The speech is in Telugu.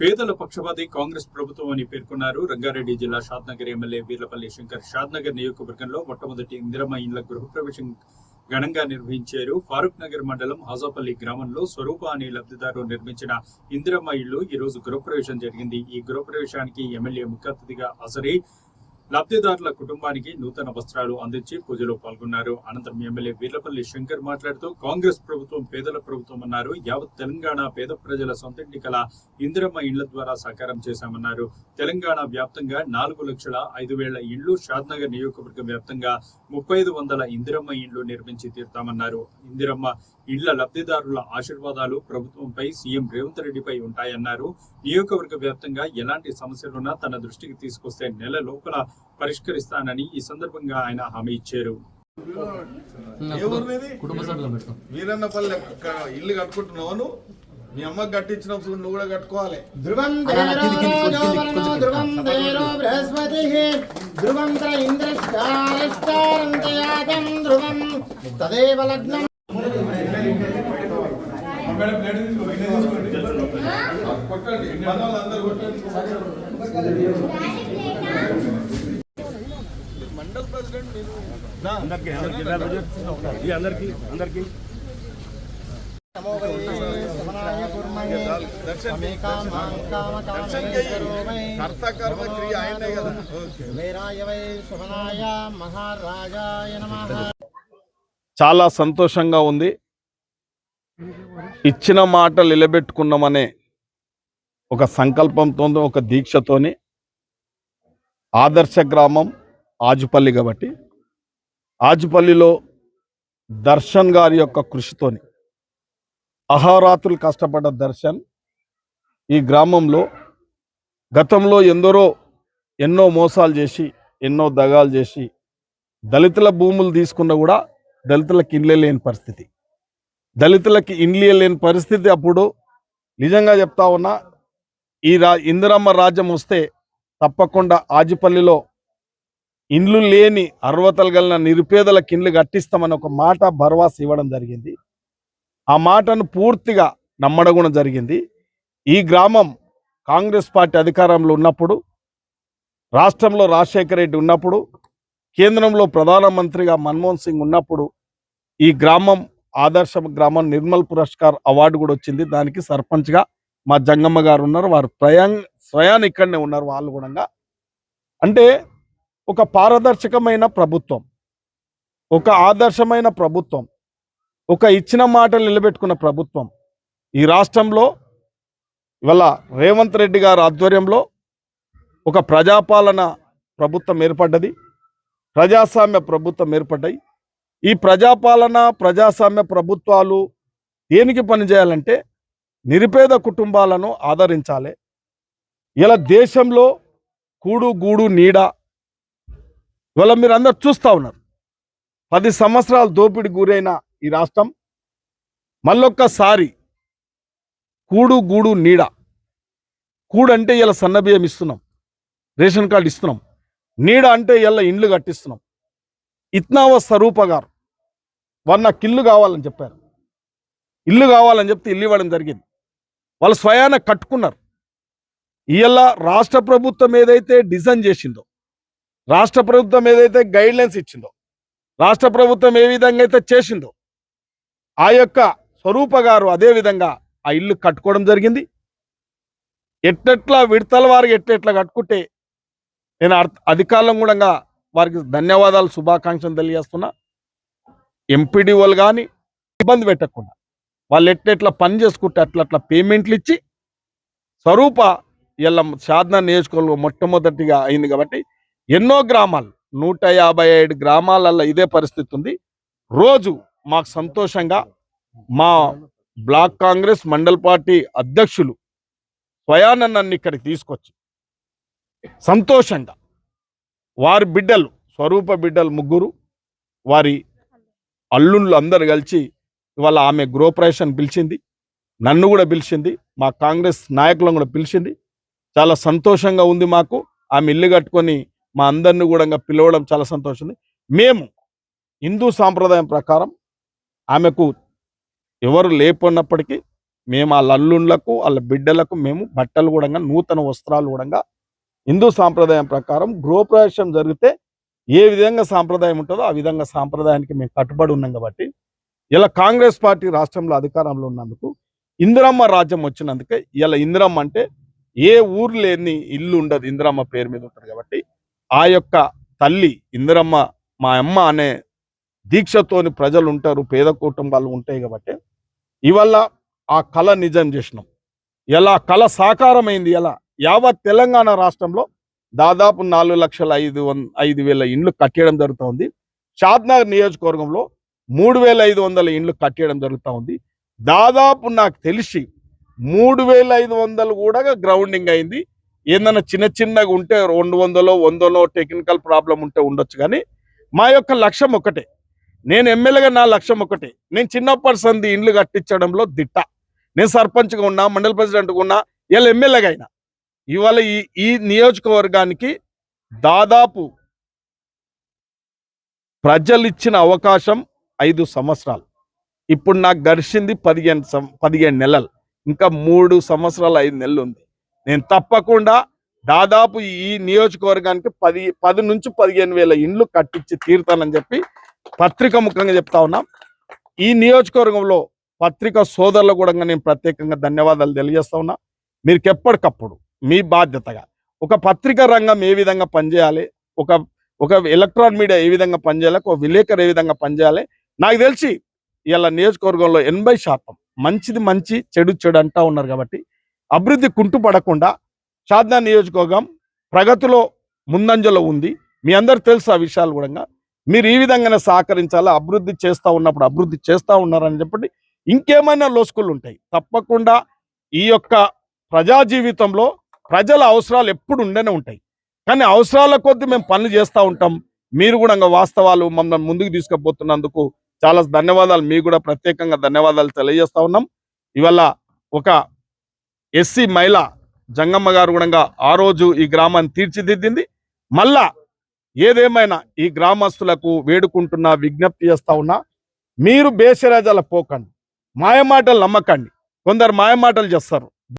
పేదల పక్షపాతి కాంగ్రెస్ ప్రభుత్వం అని పేర్కొన్నారు. రంగారెడ్డి జిల్లా షాద్నగర్ ఎమ్మెల్యే వీర్లపల్లి శంకర్ షాద్నగర్ నియోజకవర్గంలో మొట్టమొదటి ఇందిరమ్మ ఇండ్ల గృహప్రవేశం ఘనంగా నిర్వహించారు. ఫారూక్ నగర్ మండలం హాజాపల్లి గ్రామంలో స్వరూప అనే లబ్ధిదారు నిర్మించిన ఇందిరమ్మ ఇల్లు ఈ రోజు గృహప్రవేశం జరిగింది. ఈ గృహప్రవేశానికి ఎమ్మెల్యే ముఖ్య అతిథిగా హాజరై లబ్ధిదారుల కుటుంబానికి నూతన వస్త్రాలు అందించి పూజలో పాల్గొన్నారు. అనంతరం ఎమ్మెల్యే వీర్లపల్లి శంకర్ మాట్లాడుతూ కాంగ్రెస్ ప్రభుత్వం పేదల ప్రభుత్వం అన్నారు. యావత్ తెలంగాణ పేద ప్రజల సొంతింటి కల ఇందిరమ్మ ఇండ్ల ద్వారా సాకారం చేశామన్నారు. తెలంగాణ వ్యాప్తంగా 4,05,000 ఇండ్లు, షాద్నగర్ నియోజకవర్గం వ్యాప్తంగా 3,500 ఇందిరమ్మ ఇండ్లు నిర్మించి తీరుతామన్నారు. ఇందిరమ్మ ఇండ్ల లబ్ధిదారుల ఆశీర్వాదాలు ప్రభుత్వంపై, సీఎం రేవంత్ రెడ్డిపై ఉంటాయన్నారు. నియోజకవర్గ వ్యాప్తంగా ఎలాంటి సమస్యలున్నా తన దృష్టికి తీసుకొస్తే నెల లోపల పరిష్కరిస్తానని ఈ సందర్భంగా ఆయన హామీ ఇచ్చారు. వీరన్నపల్లి ఇల్లు కట్టుకుంటున్నావు, మీ అమ్మకి కట్టించిన నువ్వు కూడా కట్టుకోవాలి. మండల్ ప్రెసిడెంట్ అందరికి చాలా సంతోషంగా ఉంది. ఇచ్చిన మాట నిలబెట్టుకున్నామనే ఒక సంకల్పంతో, ఒక దీక్షతోని ఆదర్శ గ్రామం ఆజుపల్లి కాబట్టి ఆజుపల్లిలో దర్శన్ గారి యొక్క కృషితోని అహోరాత్రులు కష్టపడ్డ దర్శన్ ఈ గ్రామంలో గతంలో ఎన్నో మోసాలు చేసి, ఎన్నో దగాలు చేసి దళితుల భూములు తీసుకున్నా కూడా దళితులకు ఇండ్లే లేని పరిస్థితి, దళితులకి ఇండ్లే లేని పరిస్థితి. అప్పుడు నిజంగా చెప్తా ఉన్నా, ఈ ఇందిరమ్మ రాజ్యం వస్తే తప్పకుండా ఆజుపల్లిలో ఇండ్లు లేని అర్హతలు కలిగిన నిరుపేదలకు ఇండ్లు కట్టిస్తామని ఒక మాట భరోసా ఇవ్వడం జరిగింది. ఆ మాటను పూర్తిగా నమ్మడం కూడా జరిగింది. ఈ గ్రామం కాంగ్రెస్ పార్టీ అధికారంలో ఉన్నప్పుడు, రాష్ట్రంలో రాజశేఖర రెడ్డి ఉన్నప్పుడు, కేంద్రంలో ప్రధానమంత్రిగా మన్మోహన్ సింగ్ ఉన్నప్పుడు ఈ గ్రామం ఆదర్శ గ్రామం నిర్మల్ పురస్కార్ అవార్డు కూడా వచ్చింది. దానికి సర్పంచ్గా మా జంగమ్మ గారు ఉన్నారు. వారు స్వయాన్ని ఇక్కడనే ఉన్నారు. వాళ్ళు కూడా అంటే ఒక పారదర్శకమైన ప్రభుత్వం, ఒక ఆదర్శమైన ప్రభుత్వం, ఒక ఇచ్చిన మాటలు నిలబెట్టుకున్న ప్రభుత్వం ఈ రాష్ట్రంలో ఇవాళ రేవంత్ రెడ్డి గారి ఆధ్వర్యంలో ఒక ప్రజాపాలన ప్రభుత్వం ఏర్పడ్డది, ప్రజాస్వామ్య ప్రభుత్వం ఏర్పడ్డాయి. ఈ ప్రజాపాలన, ప్రజాస్వామ్య ప్రభుత్వాలు దేనికి పనిచేయాలంటే నిరుపేద కుటుంబాలను ఆదరించాలి. ఇలా దేశంలో కూడు గూడు నీడ ఇవాళ మీరు అందరు చూస్తూ ఉన్నారు. 10 సంవత్సరాలు దోపిడి గురైన ఈ రాష్ట్రం మళ్ళొక్కసారి కూడు గూడు నీడ. కూడు అంటే ఇలా సన్నబియ్యం ఇస్తున్నాం, రేషన్ కార్డు ఇస్తున్నాం. నీడ అంటే ఇలా ఇండ్లు కట్టిస్తున్నాం. ఇత్నావ స్వరూప గారు నాకు ఇల్లు కావాలని చెప్పారు. ఇల్లు కావాలని చెప్తే ఇల్లు ఇవ్వడం జరిగింది. వాళ్ళు స్వయాన కట్టుకున్నారు. ఇలా రాష్ట్ర ప్రభుత్వం ఏదైతే డిజైన్ చేసిందో, రాష్ట్ర ప్రభుత్వం ఏదైతే గైడ్లైన్స్ ఇచ్చిందో, రాష్ట్ర ప్రభుత్వం ఏ విధంగా అయితే చేసిందో ఆ యొక్క స్వరూప గారు అదే విధంగా ఆ ఇల్లు కట్టుకోవడం జరిగింది. ఎట్లా విడతల వారికి ఎట్లా కట్టుకుంటే నేను అధికారులం కూడా వారికి ధన్యవాదాలు, శుభాకాంక్షలు తెలియజేస్తున్నా. ఎంపీడీఓలు కానీ ఇబ్బంది పెట్టకుండా వాళ్ళు ఎట్లా పని చేసుకుంటే అట్లా పేమెంట్లు ఇచ్చి స్వరూప ఇలా షాద్నగర్ నియోజకవర్గంలో మొట్టమొదటిగా అయింది కాబట్టి ఎన్నో గ్రామాలు 157 గ్రామాలలో ఇదే పరిస్థితి ఉంది. రోజు మాకు సంతోషంగా మా బ్లాక్ కాంగ్రెస్ మండల్ పార్టీ అధ్యక్షులు స్వయాన నన్ను ఇక్కడికి తీసుకొచ్చి సంతోషంగా వారి బిడ్డలు, స్వరూప బిడ్డలు 3, వారి అల్లుళ్ళు అందరు కలిసి ఇవాళ ఆమె గృహప్రవేశం పిలిచింది, నన్ను కూడా పిలిచింది, మా కాంగ్రెస్ నాయకులను కూడా పిలిచింది. చాలా సంతోషంగా ఉంది మాకు. ఆమె ఇల్లు కట్టుకొని మా అందరిని కూడా పిలవడం చాలా సంతోషం ఉంది. మేము హిందూ సాంప్రదాయం ప్రకారం ఆమెకు ఎవరు లేకున్నప్పటికీ మేము వాళ్ళ అల్లుళ్ళకు వాళ్ళ బిడ్డలకు మేము బట్టలు కూడా నూతన వస్త్రాలు కూడా హిందూ సాంప్రదాయం ప్రకారం గృహప్రవేశం జరిగితే ఏ విధంగా సాంప్రదాయం ఉంటుందో ఆ విధంగా సాంప్రదాయానికి మేము కట్టుబడి ఉన్నాం కాబట్టి ఇలా కాంగ్రెస్ పార్టీ రాష్ట్రంలో అధికారంలో ఉన్నందుకు ఇందిరమ్మ రాజ్యం వచ్చినందుకే ఇలా ఇందిరమ్మ అంటే ఏ ఊరు లేని ఇల్లు ఉండదు, ఇందిరమ్మ పేరు మీద ఉంటుంది కాబట్టి ఆ యొక్క తల్లి ఇందిరమ్మ మా అమ్మ అనే దీక్షతోని ప్రజలు ఉంటారు, పేద కుటుంబాలు ఉంటాయి కాబట్టి ఇవల్ల ఆ కళ నిజం చేసినాం. ఎలా కళ సాకారమైంది. ఎలా యావత్ తెలంగాణ రాష్ట్రంలో దాదాపు 4,05,000 ఇండ్లు కట్టేయడం జరుగుతుంది. షాద్నగర్ నియోజకవర్గంలో 3,500 ఇండ్లు కట్టేయడం జరుగుతూ ఉంది. దాదాపు నాకు తెలిసి 3,500 కూడా గ్రౌండింగ్ అయింది. ఏదైనా చిన్నగా ఉంటే 200 టెక్నికల్ ప్రాబ్లం ఉంటే ఉండొచ్చు, కానీ మా యొక్క లక్ష్యం ఒకటే. నేను ఎమ్మెల్యేగా నా లక్ష్యం ఒకటే. నేను చిన్నప్పటి సంది ఇండ్లు కట్టించడంలో దిట్ట. నేను సర్పంచ్గా ఉన్నా, మండల ప్రెసిడెంట్గా ఉన్నా, ఇలా ఎమ్మెల్యేగా అయినా. ఇవాళ ఈ నియోజకవర్గానికి దాదాపు ప్రజలు ఇచ్చిన అవకాశం 5 సంవత్సరాలు. ఇప్పుడు నాకు గడిచింది 15 నెలలు. ఇంకా 3 సంవత్సరాలు 5 నెలలు ఉంది. నేను తప్పకుండా దాదాపు ఈ నియోజకవర్గానికి 10 నుంచి 15,000 ఇండ్లు కట్టించి తీరుతానని చెప్పి పత్రిక ముఖంగా చెప్తా ఉన్నాం. ఈ నియోజకవర్గంలో పత్రిక సోదరులు కూడా నేను ప్రత్యేకంగా ధన్యవాదాలు తెలియజేస్తా ఉన్నా. మీరు ఎప్పటికప్పుడు మీ బాధ్యతగా ఒక పత్రికా రంగం ఏ విధంగా పనిచేయాలి, ఒక ఎలక్ట్రానిక్ మీడియా ఏ విధంగా పనిచేయాలి, ఒక విలేకరు ఏ విధంగా పనిచేయాలి, నాకు తెలిసి ఇలా నియోజకవర్గంలో 80% మంచి చెడు అంటా ఉన్నారు కాబట్టి అభివృద్ధి కుంటుపడకుండా షాద్నగర్ నియోజకవర్గం ప్రగతిలో ముందంజలో ఉంది. మీ అందరు తెలుసు ఆ విషయాలు కూడా. మీరు ఈ విధంగానే సహకరించాలి. అభివృద్ధి చేస్తూ ఉన్నప్పుడు అభివృద్ధి చేస్తూ ఉన్నారని చెప్పండి. ఇంకేమైనా లోసుకులు ఉంటాయి తప్పకుండా. ఈ యొక్క ప్రజా జీవితంలో ప్రజల అవసరాలు ఎప్పుడు ఉండనే ఉంటాయి, కానీ అవసరాల కొద్దీ మేము పనులు చేస్తూ ఉంటాం. మీరు కూడా వాస్తవాలు మమ్మల్ని ముందుకు తీసుకుపోతున్నందుకు చాలా ధన్యవాదాలు. మీకు కూడా ప్రత్యేకంగా ధన్యవాదాలు తెలియజేస్తా ఉన్నాం. ఇవాళ ఒక ఎస్సీ మహిళ జంగమ్మ గారు కూడా ఆ రోజు ఈ గ్రామాన్ని తీర్చిదిద్దింది. మళ్ళా ఏదేమైనా ఈ గ్రామస్తులకు వేడుకుంటున్నా, విజ్ఞప్తి చేస్తా ఉన్నా, మీరు బేషరాజాల పోకండి, మాయమాటలు నమ్మకండి. కొందరు మాయమాటలు చేస్తారు.